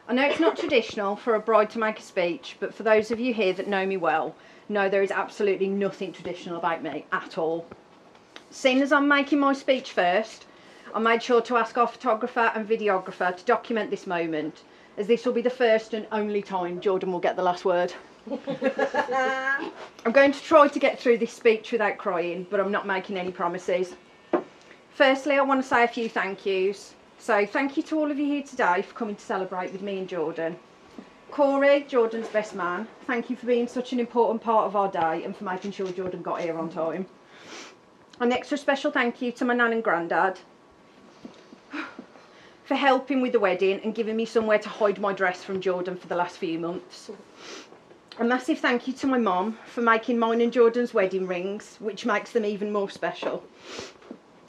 I know it's not traditional for a bride to make a speech, but for those of you here that know me well, know there is absolutely nothing traditional about me at all. Seeing as I'm making my speech first, I made sure to ask our photographer and videographer to document this moment, as this will be the first and only time Jordan will get the last word. I'm going to try to get through this speech without crying, but I'm not making any promises. Firstly, I want to say a few thank yous. So thank you to all of you here today for coming to celebrate with me and Jordan. Corey, Jordan's best man, thank you for being such an important part of our day and for making sure Jordan got here on time. An extra special thank you to my nan and granddad for helping with the wedding and giving me somewhere to hide my dress from Jordan for the last few months. A massive thank you to my mum for making mine and Jordan's wedding rings, which makes them even more special.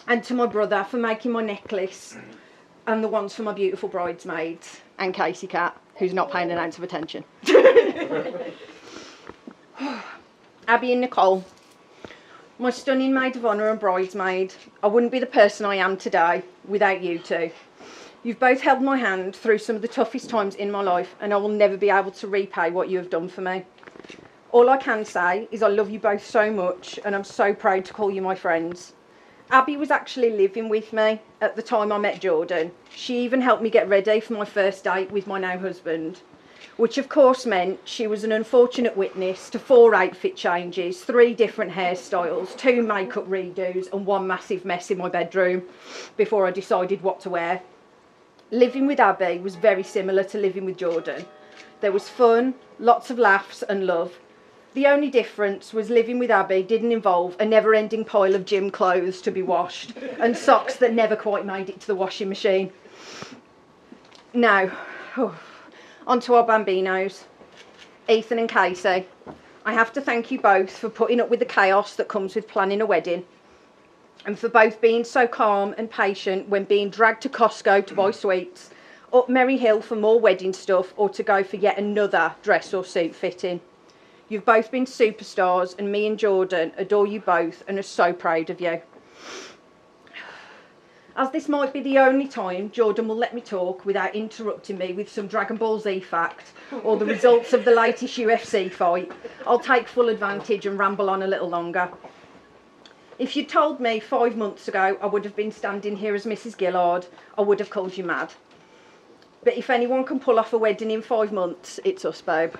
And to my brother for making my necklace and the ones for my beautiful bridesmaids and Casey Cat, who's not paying an ounce of attention. Abby and Nicole, my stunning maid of honour and bridesmaid. I wouldn't be the person I am today without you two. You've both held my hand through some of the toughest times in my life, and I will never be able to repay what you have done for me. All I can say is I love you both so much, and I'm so proud to call you my friends. Abby was actually living with me at the time I met Jordan. She even helped me get ready for my first date with my now husband, which of course meant she was an unfortunate witness to 4 outfit changes, 3 different hairstyles, 2 makeup redos and 1 massive mess in my bedroom before I decided what to wear. Living with Abby was very similar to living with Jordan. There was fun, lots of laughs and love. The only difference was living with Abby didn't involve a never-ending pile of gym clothes to be washed and socks that never quite made it to the washing machine. Now, on to our bambinos. Ethan and Casey, I have to thank you both for putting up with the chaos that comes with planning a wedding, and for both being so calm and patient when being dragged to Costco to buy sweets, up Merry Hill for more wedding stuff, or to go for yet another dress or suit fitting. You've both been superstars, and me and Jordan adore you both and are so proud of you. As this might be the only time Jordan will let me talk without interrupting me with some Dragon Ball Z fact or the results of the latest UFC fight, I'll take full advantage and ramble on a little longer. If you'd told me 5 months ago I would have been standing here as Mrs. Gillard, I would have called you mad. But if anyone can pull off a wedding in 5 months, it's us, babe.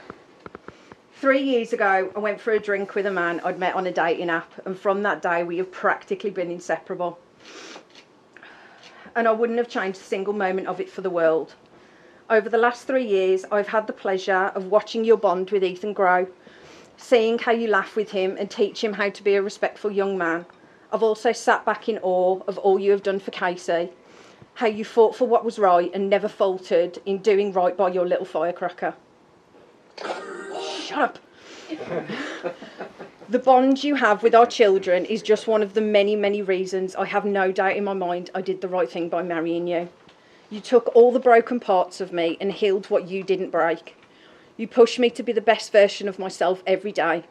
3 years ago, I went for a drink with a man I'd met on a dating app, and from that day we have practically been inseparable. And I wouldn't have changed a single moment of it for the world. Over the last 3 years, I've had the pleasure of watching your bond with Ethan grow, seeing how you laugh with him and teach him how to be a respectful young man. I've also sat back in awe of all you have done for Casey, how you fought for what was right and never faltered in doing right by your little firecracker. Shut up. The bond you have with our children is just one of the many, many reasons I have no doubt in my mind I did the right thing by marrying you. You took all the broken parts of me and healed what you didn't break. You push me to be the best version of myself every day,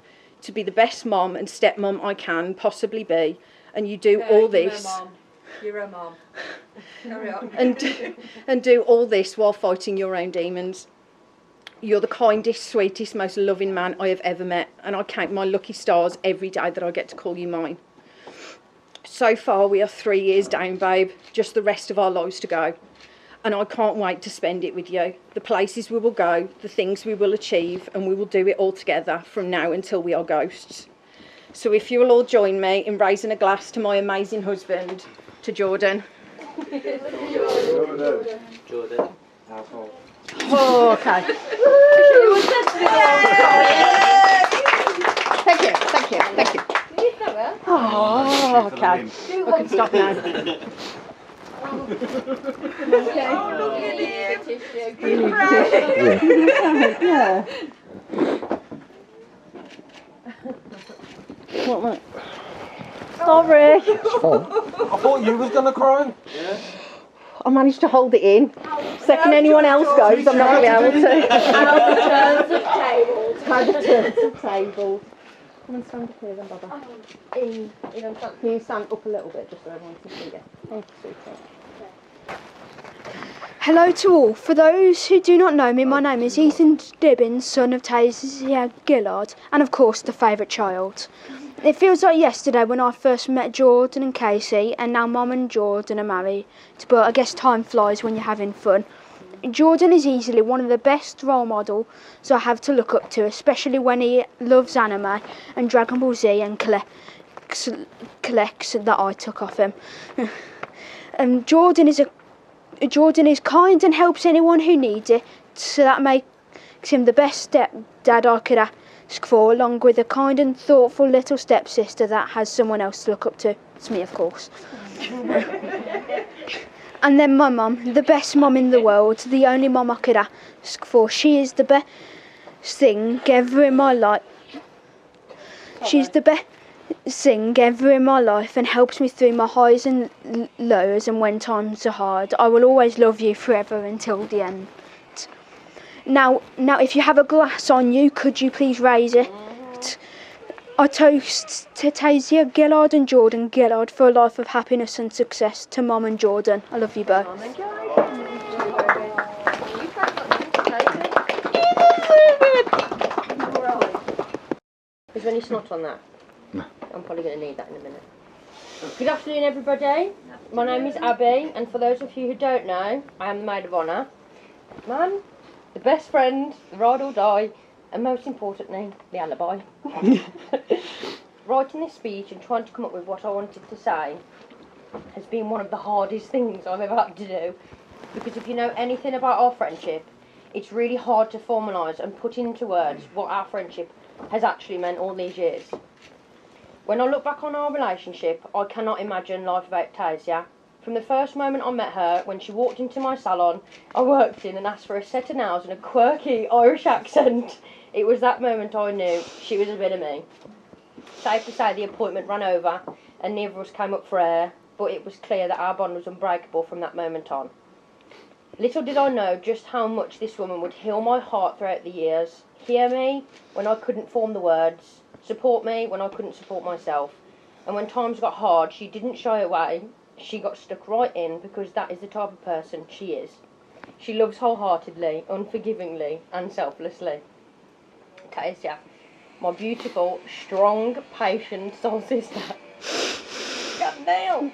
to be the best mom and stepmom I can possibly be, and you do all this. You're a mom. Carry on. and do all this while fighting your own demons. You're the kindest, sweetest, most loving man I have ever met, and I count my lucky stars every day that I get to call you mine. So far, we are 3 years down, babe, just the rest of our lives to go. And I can't wait to spend it with you. The places we will go, the things we will achieve, and we will do it all together from now until we are ghosts. So if you will all join me in raising a glass to my amazing husband, to Jordan. Jordan. Oh, okay. Thank you. Oh, okay. We can stop now. Yeah. What? Sorry. It's fine. I thought you was gonna cry. Yeah. I managed to hold it in. Second anyone else goes, I'm not going to be able to. How the turns of tables. Come and stand up here then, Baba. Can you stand up a little bit just so everyone can see you? Thank you, sweetheart. Hello to all. For those who do not know me, my name is Ethan Dibbins, son of Tasia Gillard, and of course the favourite child. It feels like yesterday when I first met Jordan and Casey, and now Mum and Jordan are married, but I guess time flies when you're having fun. Jordan is easily one of the best role models I have to look up to, especially when he loves anime and Dragon Ball Z and collects that I took off him. Jordan is kind and helps anyone who needs it, so that makes him the best stepdad I could ask for, along with a kind and thoughtful little stepsister that has someone else to look up to. It's me, of course. And then my mum, the best mum in the world, the only mum I could ask for. She is the best thing ever in my life. She's the best thing ever in my life and helps me through my highs and lows and when times are hard. I will always love you forever until the end. Now if you have a glass on you, could you please raise it? I toast to Tasia Gillard and Jordan Gillard for a life of happiness and success. To Mum and Jordan, I love you both. Is there any snot on that? No. I'm probably going to need that in a minute. Good afternoon, everybody. My name is Abby, and for those of you who don't know, I am the maid of honour. Man, the best friend, the ride or die, and most importantly, the alibi. Writing this speech and trying to come up with what I wanted to say has been one of the hardest things I've ever had to do, because if you know anything about our friendship, it's really hard to formalise and put into words what our friendship has actually meant all these years. When I look back on our relationship, I cannot imagine life without Tasia. From the first moment I met her, when she walked into my salon, I worked in and asked for a set of nails and a quirky Irish accent, it was that moment I knew she was a bit of me. Safe to say the appointment ran over and neither of us came up for air, but it was clear that our bond was unbreakable from that moment on. Little did I know just how much this woman would heal my heart throughout the years, hear me when I couldn't form the words, support me when I couldn't support myself, and when times got hard she didn't shy away, she got stuck right in, because that is the type of person she is. She loves wholeheartedly, unforgivingly and selflessly. Tasia, my beautiful, strong, patient soul sister. God damn!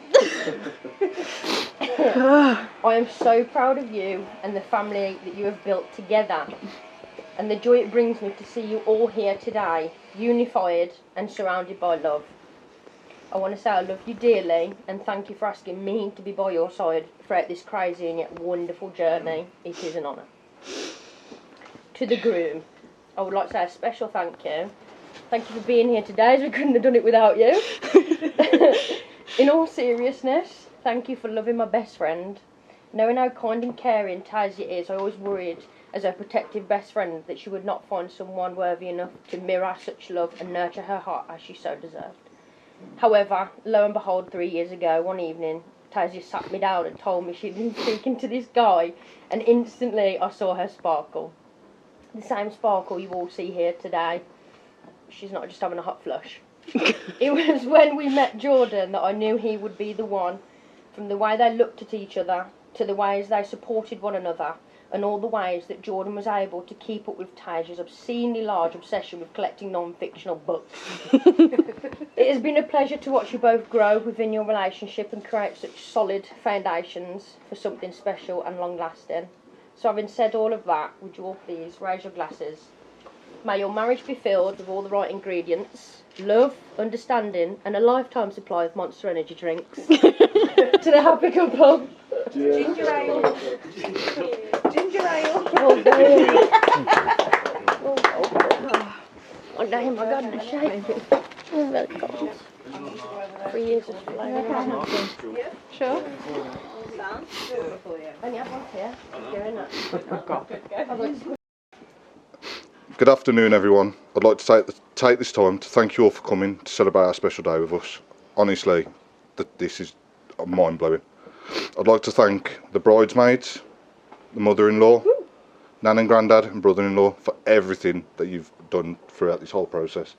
I am so proud of you and the family that you have built together, and the joy it brings me to see you all here today, unified and surrounded by love. I want to say I love you dearly and thank you for asking me to be by your side throughout this crazy and yet wonderful journey. It is an honour. To the groom, I would like to say a special thank you. Thank you for being here today, as we couldn't have done it without you. In all seriousness, thank you for loving my best friend. Knowing how kind and caring Tasia is, I always worried as her protective best friend that she would not find someone worthy enough to mirror such love and nurture her heart as she so deserved. However, lo and behold, 3 years ago, one evening, Tasia sat me down and told me she'd been speaking to this guy, and instantly I saw her sparkle. The same sparkle you all see here today. She's not just having a hot flush. It was when we met Jordan that I knew he would be the one, from the way they looked at each other, to the ways they supported one another, and all the ways that Jordan was able to keep up with Tasia's obscenely large obsession with collecting non-fictional books. It has been a pleasure to watch you both grow within your relationship and create such solid foundations for something special and long-lasting. So having said all of that, would you all please raise your glasses? May your marriage be filled with all the right ingredients, love, understanding, and a lifetime supply of Monster Energy drinks. To the happy couple. Ginger ale. Ginger ale. Oh, damn. Oh, damn, I got in a shape. Oh, very cold. 3 years of flavor. Sure. Only have one here. You're in it. Good afternoon, everyone. I'd like to take this time to thank you all for coming to celebrate our special day with us. Honestly, this is mind-blowing. I'd like to thank the bridesmaids, the mother-in-law, nan and granddad and brother-in-law for everything that you've done throughout this whole process.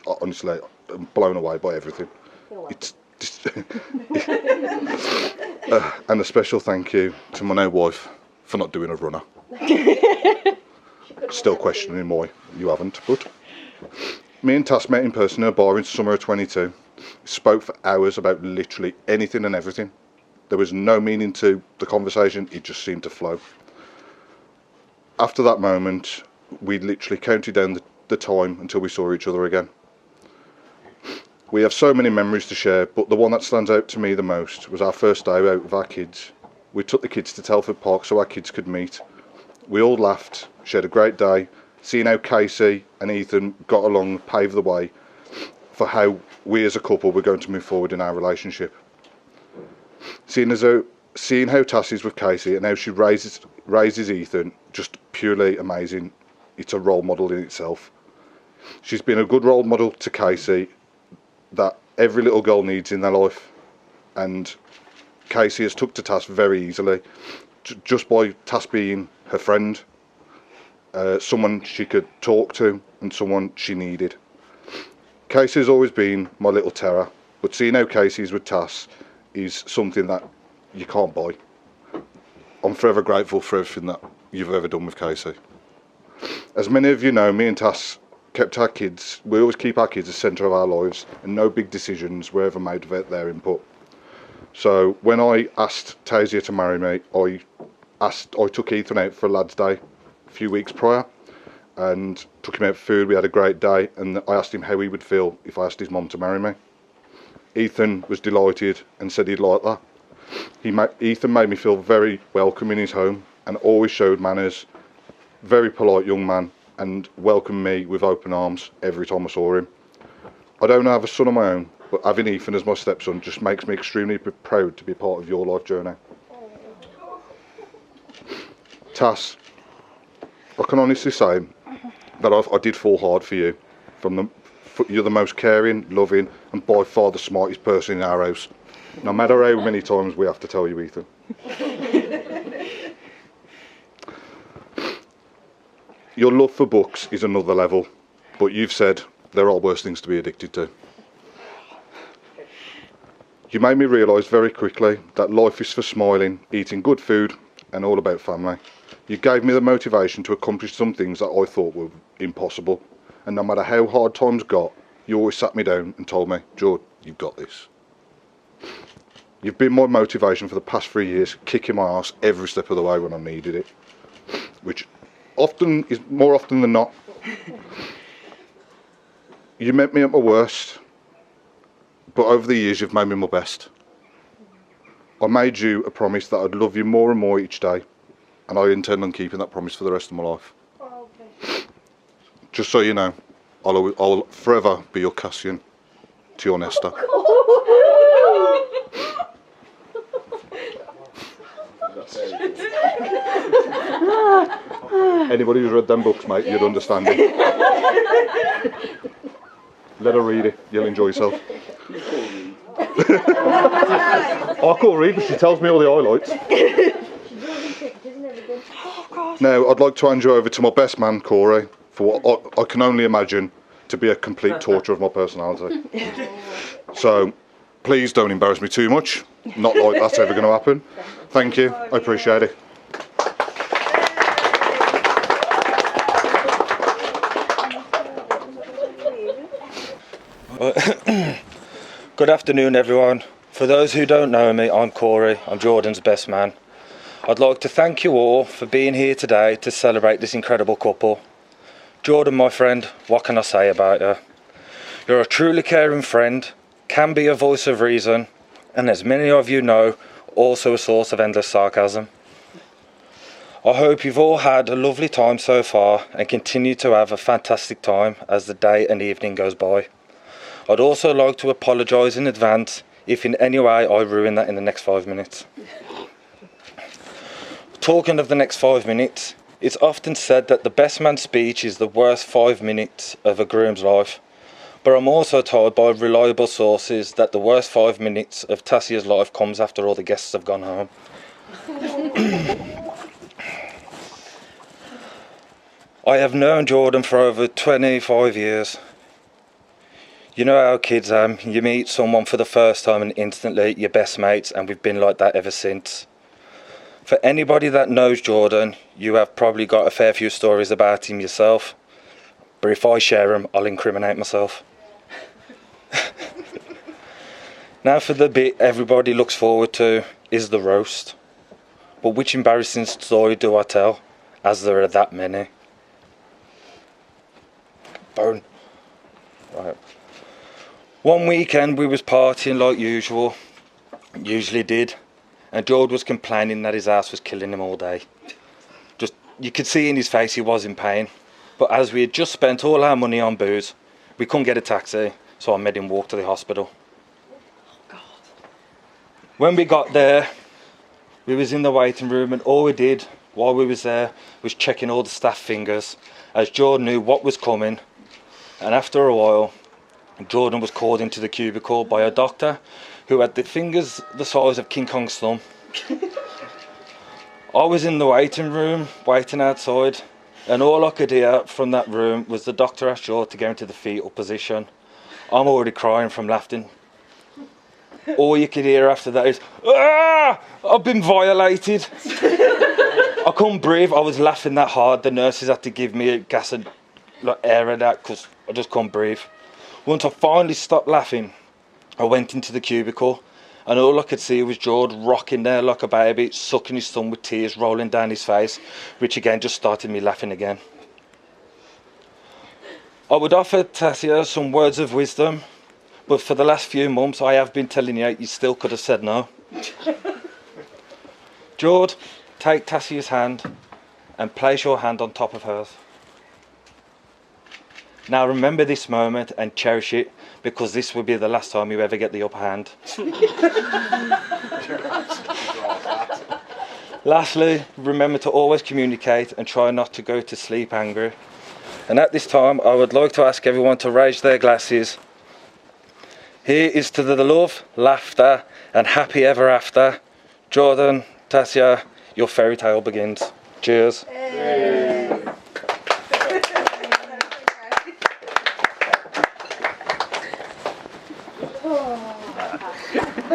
Honestly, I'm blown away by everything. It's And a special thank you to my new wife for not doing a runner. Still questioning why you haven't, but me and Tass met in person in a bar in summer of 22. Spoke for hours about literally anything and everything. There was no meaning to the conversation, it just seemed to flow. After that moment, we literally counted down the time until we saw each other again. We have so many memories to share, but the one that stands out to me the most was our first day out with our kids. We took the kids to Telford Park so our kids could meet. We all laughed, shared a great day, seeing how Casey and Ethan got along paved the way for how we as a couple were going to move forward in our relationship. Seeing how Tassie's with Casey and how she raises Ethan, just purely amazing. It's a role model in itself. She's been a good role model to Casey that every little girl needs in their life, and Casey has took to Tass very easily, just by Tass being her friend, someone she could talk to and someone she needed. Casey's always been my little terror, but seeing how Casey's with Tass is something that you can't buy. I'm forever grateful for everything that you've ever done with Casey. As many of you know, me and Tass kept our kids, we always keep our kids as the centre of our lives, and no big decisions were ever made without their input. So when I asked Tasia to marry me, I took Ethan out for a lad's day a few weeks prior and took him out for food. We had a great day, and I asked him how he would feel if I asked his mum to marry me. Ethan was delighted and said he'd like that. Ethan made me feel very welcome in his home and always showed manners, very polite young man, and welcomed me with open arms every time I saw him. I don't have a son of my own, but having Ethan as my stepson just makes me extremely proud to be part of your life journey. Tass, I can honestly say that I did fall hard for you. You're the most caring, loving, and by far the smartest person in our house. No matter how many times we have to tell you, Ethan. Your love for books is another level, but you've said there are worse things to be addicted to. You made me realise very quickly that life is for smiling, eating good food, and all about family. You gave me the motivation to accomplish some things that I thought were impossible, and no matter how hard times got, you always sat me down and told me, "George, you've got this." You've been my motivation for the past 3 years, kicking my ass every step of the way when I needed it, which often is more often than not. You met me at my worst, but over the years you've made me my best. I made you a promise that I'd love you more and more each day, and I intend on keeping that promise for the rest of my life. Just so you know, I'll forever be your Cassian to your Nesta. Anybody who's read them books, mate, you'd understand it. Let her read it, you'll enjoy yourself. I can't read, but she tells me all the highlights. Now, I'd like to hand you over to my best man, Corey, for what I can only imagine to be a complete torture of my personality. So, please don't embarrass me too much. Not like that's ever going to happen. Thank you, I appreciate it. Good afternoon, everyone. For those who don't know me, I'm Corey. I'm Jordan's best man. I'd like to thank you all for being here today to celebrate this incredible couple. Jordan, my friend, what can I say about her? You're a truly caring friend, can be a voice of reason, and as many of you know, also a source of endless sarcasm. I hope you've all had a lovely time so far and continue to have a fantastic time as the day and evening goes by. I'd also like to apologise in advance if in any way I ruin that in the next 5 minutes. Talking of the next 5 minutes, it's often said that the best man's speech is the worst 5 minutes of a groom's life. But I'm also told by reliable sources that the worst 5 minutes of Tasia's life comes after all the guests have gone home. I have known Jordan for over 25 years. You know how kids are. You meet someone for the first time and instantly you're best mates, and we've been like that ever since. For anybody that knows Jordan, you have probably got a fair few stories about him yourself. But if I share them, I'll incriminate myself. Now for the bit everybody looks forward to is the roast. But which embarrassing story do I tell, as there are that many? Bone. Right. One weekend we was partying like usual. Usually did. And George was complaining that his ass was killing him all day. Just, you could see in his face he was in pain. But as we had just spent all our money on booze, we couldn't get a taxi, so I made him walk to the hospital. When we got there, we was in the waiting room, and all we did while we was there was checking all the staff fingers, as Jordan knew what was coming. And after a while, Jordan was called into the cubicle by a doctor who had the fingers the size of King Kong's thumb. I was in the waiting room, waiting outside, and all I could hear from that room was the doctor asked George to go into the fetal position. I'm already crying from laughing. All you could hear after that is, "Ah! I've been violated." I couldn't breathe. I was laughing that hard. The nurses had to give me a gas and air of that because I just couldn't breathe. Once I finally stopped laughing, I went into the cubicle, and all I could see was George rocking there like a baby, sucking his thumb with tears rolling down his face, which again just started me laughing again. I would offer Tasia some words of wisdom, but for the last few months I have been telling you still could have said no. George, take Tasia's hand and place your hand on top of hers. Now remember this moment and cherish it, because this will be the last time you ever get the upper hand. Lastly, remember to always communicate and try not to go to sleep angry. And at this time, I would like to ask everyone to raise their glasses. Here is to the love, laughter, and happy ever after. Jordan, Tasia, your fairy tale begins. Cheers.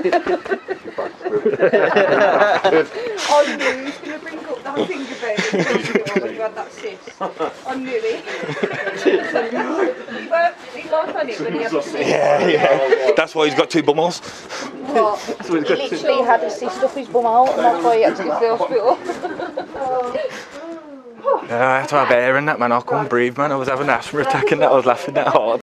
I knew he was going to bring up that thing about it when you had that cyst. I knew it. He got on it when he had the cyst. Yeah. That's why he's got two bummels. What? He literally had a cyst up his bum out, and that's why he had to go to the hospital. I had to have air in that, man. I couldn't breathe, man. I was having an asthma attack and that. I was laughing that hard.